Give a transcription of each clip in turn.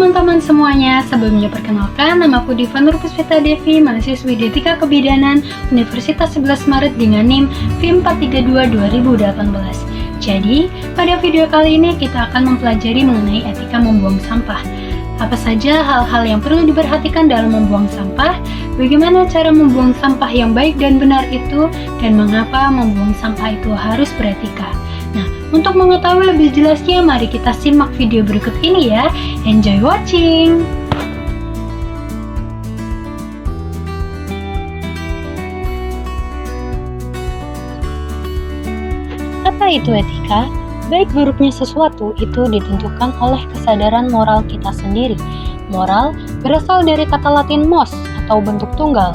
teman-teman semuanya, sebelumnya perkenalkan namaku Diva Nurpuspita Devi, mahasiswi D3 Kebidanan Universitas 11 Maret dengan NIM FIM 432 2018. Jadi, pada video kali ini kita akan mempelajari mengenai etika membuang sampah. Apa saja hal-hal yang perlu diperhatikan dalam membuang sampah, bagaimana cara membuang sampah yang baik dan benar itu, dan mengapa membuang sampah itu harus beretika. Nah, untuk mengetahui lebih jelasnya, mari kita simak video berikut ini ya. Enjoy watching! Apa itu etika? Baik buruknya sesuatu itu ditentukan oleh kesadaran moral kita sendiri. Moral berasal dari kata Latin mos atau bentuk tunggal,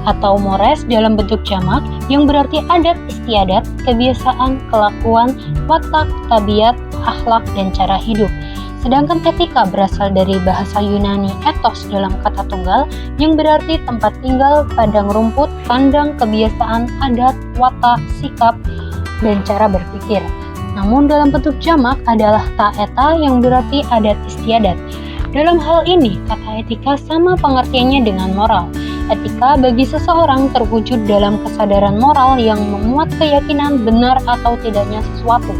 atau mores dalam bentuk jamak yang berarti adat istiadat, kebiasaan, kelakuan, watak, tabiat, akhlak, dan cara hidup. Sedangkan etika berasal dari bahasa Yunani ethos dalam kata tunggal yang berarti tempat tinggal, padang rumput, kandang, kebiasaan, adat, watak, sikap, dan cara berpikir. Namun dalam bentuk jamak adalah taeta yang berarti adat istiadat. Dalam hal ini, kata etika sama pengertiannya dengan moral. Etika bagi seseorang terwujud dalam kesadaran moral yang memuat keyakinan benar atau tidaknya sesuatu.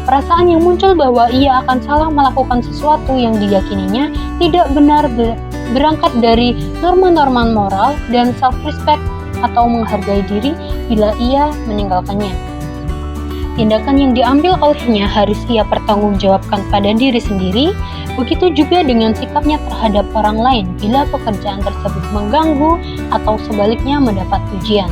Perasaan yang muncul bahwa ia akan salah melakukan sesuatu yang diyakininya tidak benar berangkat dari norma-norma moral dan self-respect atau menghargai diri bila ia meninggalkannya. Tindakan yang diambil olehnya harus ia pertanggungjawabkan pada diri sendiri, begitu juga dengan sikapnya terhadap orang lain bila pekerjaan tersebut mengganggu atau sebaliknya mendapat pujian.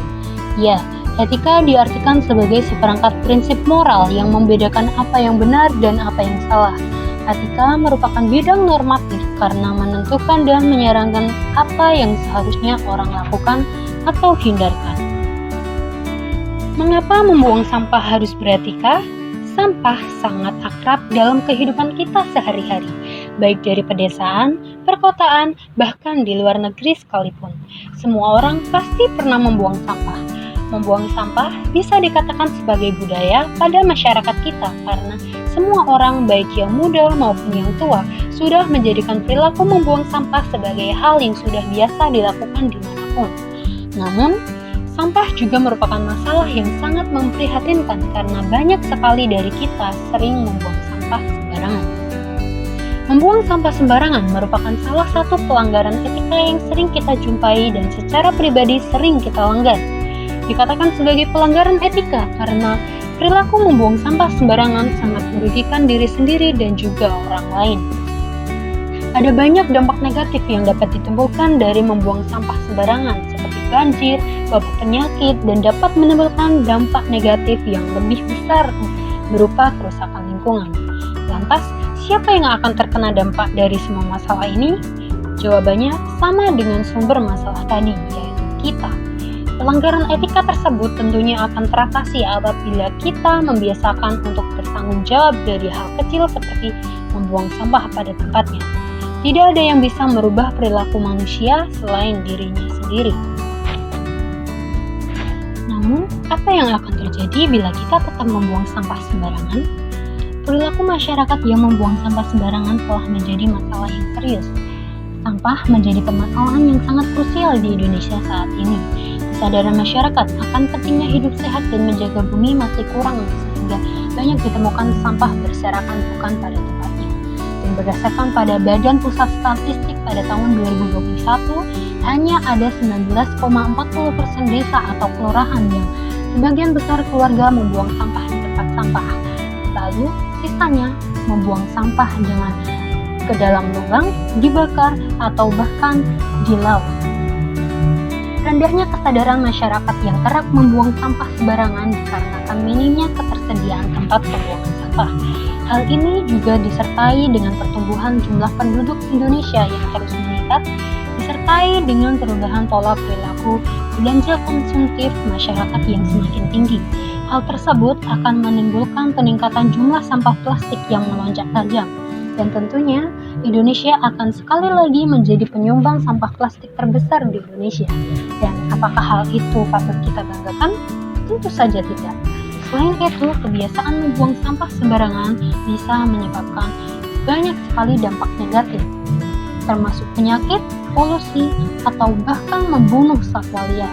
Ya, etika diartikan sebagai seperangkat prinsip moral yang membedakan apa yang benar dan apa yang salah. Etika merupakan bidang normatif karena menentukan dan menyarankan apa yang seharusnya orang lakukan atau hindarkan. Mengapa membuang sampah harus beretika? Sampah sangat akrab dalam kehidupan kita sehari-hari, baik dari pedesaan, perkotaan, bahkan di luar negeri sekalipun. Semua orang pasti pernah membuang sampah. Membuang sampah bisa dikatakan sebagai budaya pada masyarakat kita karena semua orang, baik yang muda maupun yang tua, sudah menjadikan perilaku membuang sampah sebagai hal yang sudah biasa dilakukan dimanapun. Namun, sampah juga merupakan masalah yang sangat memprihatinkan karena banyak sekali dari kita sering membuang sampah sembarangan. Membuang sampah sembarangan merupakan salah satu pelanggaran etika yang sering kita jumpai dan secara pribadi sering kita langgar. Dikatakan sebagai pelanggaran etika karena perilaku membuang sampah sembarangan sangat merugikan diri sendiri dan juga orang lain. Ada banyak dampak negatif yang dapat ditimbulkan dari membuang sampah sembarangan seperti banjir, wabah penyakit, dan dapat menimbulkan dampak negatif yang lebih besar berupa kerusakan lingkungan. Lantas, siapa yang akan terkena dampak dari semua masalah ini? Jawabannya sama dengan sumber masalah tadi, yaitu kita. Pelanggaran etika tersebut tentunya akan teratasi apabila kita membiasakan untuk bertanggung jawab dari hal kecil seperti membuang sampah pada tempatnya. Tidak ada yang bisa merubah perilaku manusia selain dirinya sendiri. Namun, apa yang akan terjadi bila kita tetap membuang sampah sembarangan? Perilaku masyarakat yang membuang sampah sembarangan telah menjadi masalah yang serius. Sampah menjadi permasalahan yang sangat krusial di Indonesia saat ini. Kesadaran masyarakat akan pentingnya hidup sehat dan menjaga bumi masih kurang sehingga banyak ditemukan sampah berserakan bukan pada tempatnya. Dan berdasarkan pada Badan Pusat Statistik pada tahun 2021, hanya ada 19,40% desa atau kelurahan yang sebagian besar keluarga membuang sampah di tempat sampah. Lalu, sisanya membuang sampah dengan ke dalam lubang, dibakar, atau bahkan di laut. Rendahnya kesadaran masyarakat yang kerap membuang sampah sembarangan dikarenakan minimnya ketersediaan tempat pembuangan sampah. Hal ini juga disertai dengan pertumbuhan jumlah penduduk Indonesia yang terus meningkat, disertai dengan perubahan pola perilaku belanja konsumtif masyarakat yang semakin tinggi. Hal tersebut akan menimbulkan peningkatan jumlah sampah plastik yang melonjak tajam. Dan tentunya, Indonesia akan sekali lagi menjadi penyumbang sampah plastik terbesar di Indonesia. Dan apakah hal itu patut kita banggakan? Tentu saja tidak. Selain itu, kebiasaan membuang sampah sembarangan bisa menyebabkan banyak sekali dampak negatif. termasuk penyakit, polusi, atau bahkan membunuh satwa liar.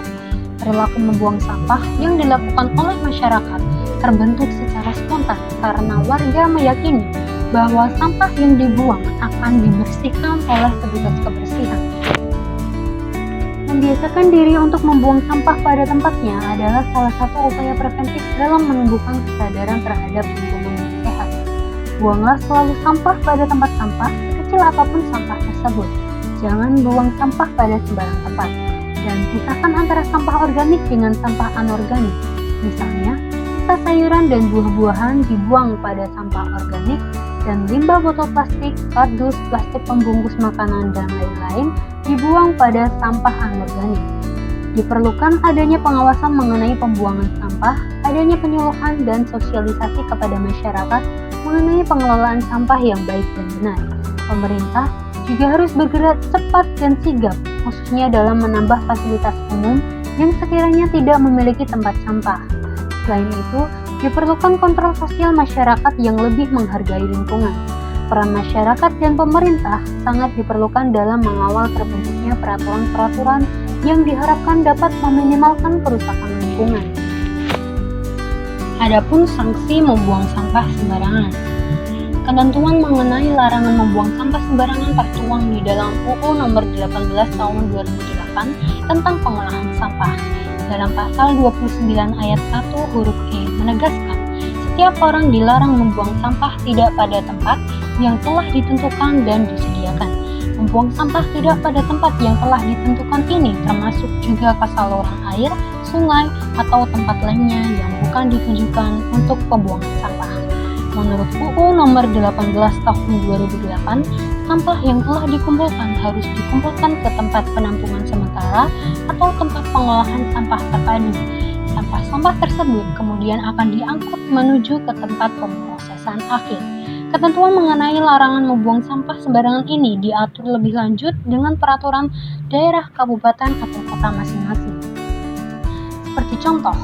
Perilaku membuang sampah yang dilakukan oleh masyarakat terbentuk secara spontan karena warga meyakini bahwa sampah yang dibuang akan dibersihkan oleh petugas kebersihan. Membiasakan diri untuk membuang sampah pada tempatnya adalah salah satu upaya preventif dalam menumbuhkan kesadaran terhadap lingkungan yang sehat. Buanglah selalu sampah pada tempat sampah, sekecil apapun sampah tersebut. Jangan buang sampah pada sembarang tempat. Dan pisahkan antara sampah organik dengan sampah anorganik. Misalnya, sisa sayuran dan buah-buahan dibuang pada sampah organik, dan limbah botol plastik, kardus, plastik pembungkus makanan, dan lain-lain dibuang pada sampah anorganik. Diperlukan adanya pengawasan mengenai pembuangan sampah, adanya penyuluhan dan sosialisasi kepada masyarakat mengenai pengelolaan sampah yang baik dan benar. Pemerintah juga harus bergerak cepat dan sigap, khususnya dalam menambah fasilitas umum yang sekiranya tidak memiliki tempat sampah. Selain itu, diperlukan kontrol sosial masyarakat yang lebih menghargai lingkungan. Peran masyarakat dan pemerintah sangat diperlukan dalam mengawal terbentuknya peraturan-peraturan yang diharapkan dapat meminimalkan kerusakan lingkungan. Adapun sanksi membuang sampah sembarangan. Ketentuan mengenai larangan membuang sampah sembarangan tertuang di dalam UU Nomor 18 Tahun 2008 tentang pengolahan sampah. Dalam pasal 29 ayat 1 huruf E menegaskan, setiap orang dilarang membuang sampah tidak pada tempat yang telah ditentukan dan disediakan. Membuang sampah tidak pada tempat yang telah ditentukan ini termasuk juga ke saluran air, sungai, atau tempat lainnya yang bukan ditujukan untuk pembuangan sampah. Menurut UU Nomor 18 Tahun 2008, sampah yang telah dikumpulkan harus dikumpulkan ke tempat penampungan sementara atau tempat pengolahan sampah terpadu. Sampah-sampah tersebut kemudian akan diangkut menuju ke tempat pemrosesan akhir. Ketentuan mengenai larangan membuang sampah sembarangan ini diatur lebih lanjut dengan peraturan daerah, kabupaten, atau kota masing-masing. Seperti contoh,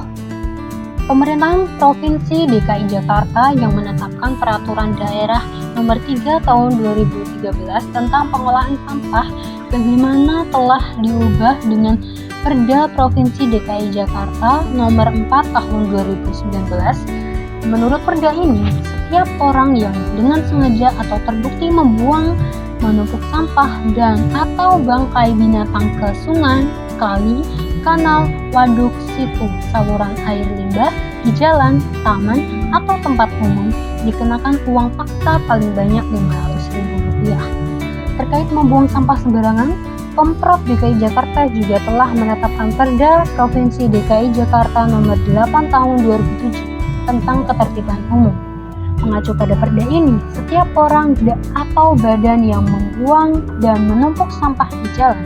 Pemerintahan Provinsi DKI Jakarta yang menetapkan Peraturan Daerah Nomor 3 Tahun 2013 tentang pengolahan sampah bagaimana telah diubah dengan Perda Provinsi DKI Jakarta Nomor 4 Tahun 2019. Menurut Perda ini, setiap orang yang dengan sengaja atau terbukti membuang, menumpuk sampah dan atau bangkai binatang ke sungai, kali, kanal, waduk, situ, saluran air limbah, di jalan, taman, atau tempat umum dikenakan uang paksa paling banyak Rp500.000. Terkait membuang sampah sembarangan, Pemprov DKI Jakarta juga telah menetapkan Perda Provinsi DKI Jakarta Nomor 8 Tahun 2007 tentang ketertiban umum. Mengacu pada perda ini, setiap orang atau badan yang membuang dan menumpuk sampah di jalan,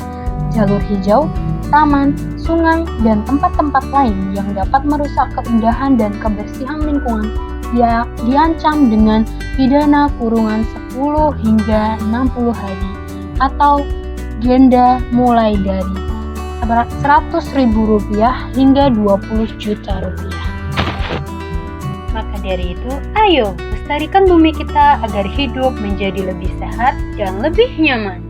jalur hijau, taman, sungai, dan tempat-tempat lain yang dapat merusak keindahan dan kebersihan lingkungan diancam dengan pidana kurungan 10 hingga 60 hari atau denda mulai dari Rp100.000 hingga Rp20 juta. Maka dari itu, ayo lestarikan bumi kita agar hidup menjadi lebih sehat dan lebih nyaman.